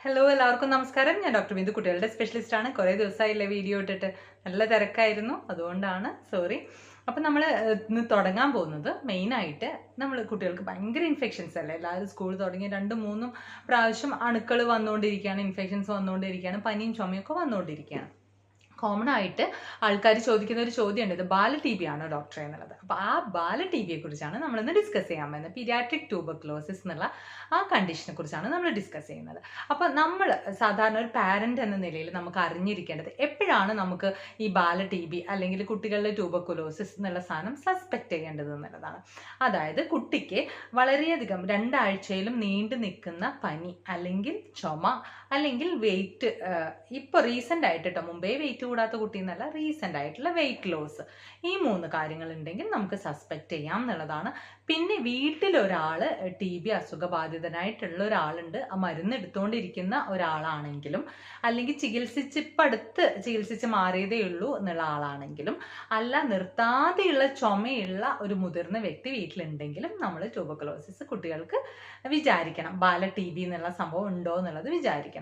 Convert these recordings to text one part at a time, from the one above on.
Hello എല്ലാവർക്കും നമസ്കാരം. ഞാൻ ഡോക്ടർ ബിന്ദു, കുട്ടികളുടെ സ്പെഷ്യലിസ്റ്റ് ആണ്. കുറേ ദിവസമായില്ലേ വീഡിയോ ഇട്ടിട്ട്, നല്ല തിരക്കായിരുന്നു, അതുകൊണ്ടാണ് സോറി. അപ്പം നമ്മൾ ഇന്ന് തുടങ്ങാൻ പോകുന്നത് മെയിനായിട്ട് നമ്മൾ കുട്ടികൾക്ക് ഭയങ്കര ഇൻഫെക്ഷൻസ് അല്ലേ, എല്ലാവരും സ്കൂൾ തുടങ്ങി 2-3 പ്രാവശ്യം അണുക്കൾ വന്നുകൊണ്ടിരിക്കുകയാണ്, ഇൻഫെക്ഷൻസ് വന്നുകൊണ്ടിരിക്കുകയാണ്, പനിയും ചുമയൊക്കെ വന്നുകൊണ്ടിരിക്കുകയാണ്. കോമൺ ആയിട്ട് ആൾക്കാർ ചോദിക്കുന്ന ഒരു ചോദ്യമുണ്ട്, ഇത് ബാല ടി ബി ആണോ ഡോക്ടറെ എന്നുള്ളത്. അപ്പോൾ ആ ബാല ടി ബിയെ കുറിച്ചാണ് നമ്മളിന്ന് ഡിസ്കസ് ചെയ്യാൻ പോകുന്നത്. പീഡിയാട്രിക് ട്യൂബർക്ലോസിസ് എന്നുള്ള ആ കണ്ടീഷനെ കുറിച്ചാണ് നമ്മൾ ഡിസ്കസ് ചെയ്യുന്നത്. അപ്പോൾ നമ്മൾ സാധാരണ ഒരു പാരന്റ് എന്ന നിലയിൽ നമുക്ക് അറിഞ്ഞിരിക്കേണ്ടത് എപ്പോഴാണ് നമുക്ക് ഈ ബാല ടി ബി അല്ലെങ്കിൽ കുട്ടികളിലെ ട്യൂബർകുലോസിസ് എന്നുള്ള സാധനം സസ്പെക്ട് ചെയ്യേണ്ടത് എന്നുള്ളതാണ്. അതായത് കുട്ടിക്ക് വളരെയധികം 2 ആഴ്ചയിലും നീണ്ടു നിൽക്കുന്ന പനി അല്ലെങ്കിൽ ചുമ അല്ലെങ്കിൽ വെയിറ്റ്, ഇപ്പോൾ റീസെൻ്റ് ആയിട്ട് കേട്ടോ, മുമ്പേ വെയിറ്റ് കൂടാത്ത കുട്ടി എന്നല്ല, റീസെൻ്റ് ആയിട്ടുള്ള വെയിറ്റ് ലോസ്, ഈ 3 കാര്യങ്ങൾ ഉണ്ടെങ്കിൽ നമുക്ക് സസ്പെക്ട് ചെയ്യാം എന്നുള്ളതാണ്. പിന്നെ വീട്ടിലൊരാൾ ടി ബി അസുഖബാധിതനായിട്ടുള്ള ഒരാളുണ്ട്, ആ മരുന്ന് എടുത്തുകൊണ്ടിരിക്കുന്ന ഒരാളാണെങ്കിലും, അല്ലെങ്കിൽ ചികിത്സിച്ച് മാറിയതേ ഉള്ളൂ എന്നുള്ള ആളാണെങ്കിലും, അല്ല നിർത്താതെയുള്ള ചുമയുള്ള ഒരു മുതിർന്ന വ്യക്തി വീട്ടിലുണ്ടെങ്കിലും നമ്മൾ ട്യൂബർകുലോസിസ് കുട്ടികൾക്ക് വിചാരിക്കണം, ബാല ടി ബി എന്നുള്ള സംഭവം ഉണ്ടോ എന്നുള്ളത് വിചാരിക്കണം.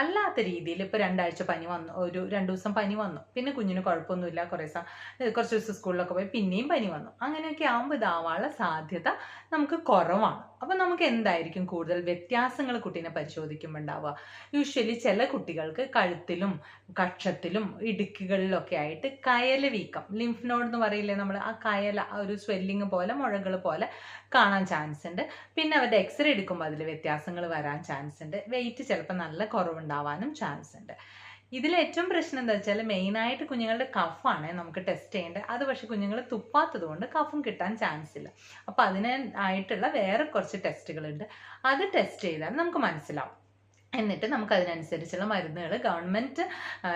അല്ലാത്ത രീതിയിൽ ഇപ്പോൾ 2 ആഴ്ച പനി വന്നു, ഒരു 2 ദിവസം പനി വന്നു, പിന്നെ കുഞ്ഞിന് കുഴപ്പമൊന്നുമില്ല, കുറച്ച് ദിവസം സ്കൂളിലൊക്കെ പോയി പിന്നെയും പനി വന്നു, അങ്ങനെയൊക്കെ ആകുമ്പോൾ ഇതാവാനുള്ള സാധ്യത നമുക്ക് കുറവാണ്. അപ്പം നമുക്ക് എന്തായിരിക്കും കൂടുതൽ വ്യത്യാസങ്ങൾ കുട്ടീനെ പരിശോധിക്കുമ്പോൾ ഉണ്ടാവുക? യൂഷ്വലി ചില കുട്ടികൾക്ക് കഴുത്തിലും കക്ഷത്തിലും ഇടുക്കുകളിലൊക്കെ ആയിട്ട് കയല വീക്കം, ലിംഫ് നോഡ് എന്ന് പറയില്ലേ നമ്മൾ, ആ കയല, ആ ഒരു സ്വെല്ലിങ് പോലെ, മുഴകൾ പോലെ കാണാൻ ചാൻസ് ഉണ്ട്. പിന്നെ അവരുടെ എക്സ്റേ എടുക്കുമ്പോൾ അതിൽ വ്യത്യാസങ്ങൾ വരാൻ ചാൻസ് ഉണ്ട്. വെയിറ്റ് ചിലപ്പോൾ നല്ല കുറവുണ്ടാവാനും ചാൻസ് ഉണ്ട്. ഇതിൽ ഏറ്റവും പ്രശ്നം എന്താ വെച്ചാൽ മെയിനായിട്ട് കുഞ്ഞുങ്ങളുടെ കഫാണ് നമുക്ക് ടെസ്റ്റ് ചെയ്യേണ്ടത്. അത് പക്ഷെ കുഞ്ഞുങ്ങൾ തുപ്പാത്തത് കൊണ്ട് കഫം കിട്ടാൻ ചാൻസ് ഇല്ല. അപ്പോൾ അതിനായിട്ടുള്ള വേറെ കുറച്ച് ടെസ്റ്റുകളുണ്ട്, അത് ടെസ്റ്റ് ചെയ്താൽ നമുക്ക് മനസ്സിലാവും. എന്നിട്ട് നമുക്ക് അതിനനുസരിച്ചുള്ള മരുന്നുകൾ ഗവൺമെൻറ്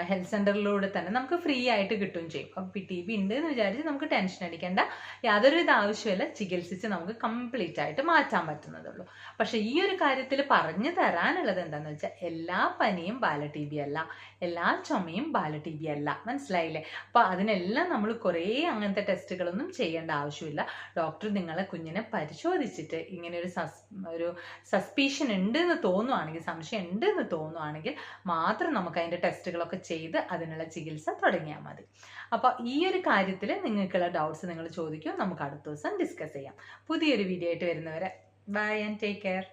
ഹെൽത്ത് സെൻ്ററിലൂടെ തന്നെ നമുക്ക് ഫ്രീ ആയിട്ട് കിട്ടുകയും ചെയ്യും. അപ്പോൾ ടി ബി ഉണ്ട് എന്ന് വിചാരിച്ച് നമുക്ക് ടെൻഷൻ അടിക്കേണ്ട യാതൊരുവിധ ആവശ്യമില്ല, ചികിത്സിച്ച് നമുക്ക് കംപ്ലീറ്റ് ആയിട്ട് മാറ്റാൻ പറ്റുന്നതുള്ളൂ. പക്ഷേ ഈ ഒരു കാര്യത്തിൽ പറഞ്ഞു തരാനുള്ളത് എന്താണെന്ന് വെച്ചാൽ, എല്ലാ പനിയും ബാല ടി ബി അല്ല, എല്ലാ ചുമയും ബാല ടി ബി അല്ല, മനസ്സിലായില്ലേ? അപ്പോൾ അതിനെല്ലാം നമ്മൾ കുറേ അങ്ങനത്തെ ടെസ്റ്റുകളൊന്നും ചെയ്യേണ്ട ആവശ്യമില്ല. ഡോക്ടർ നിങ്ങളെ കുഞ്ഞിനെ പരിശോധിച്ചിട്ട് ഇങ്ങനെ ഒരു സസ്പീഷൻ ഉണ്ട് എന്ന് തോന്നുവാണെങ്കിൽ, സംശയം ഉണ്ട് എന്ന് തോന്നുവാണെങ്കിൽ മാത്രം നമുക്ക് അതിൻ്റെ ടെസ്റ്റുകളൊക്കെ ചെയ്ത് അതിനുള്ള ചികിത്സ തുടങ്ങിയാൽ മതി. അപ്പോൾ ഈ ഒരു കാര്യത്തിൽ നിങ്ങൾക്കുള്ള ഡൗട്ട്സ് നിങ്ങൾ ചോദിക്കും, നമുക്ക് അടുത്ത ദിവസം ഡിസ്കസ് ചെയ്യാം. പുതിയൊരു വീഡിയോ ആയിട്ട് വരുന്നവരെ ബൈ ആൻഡ് ടേക്ക് കെയർ.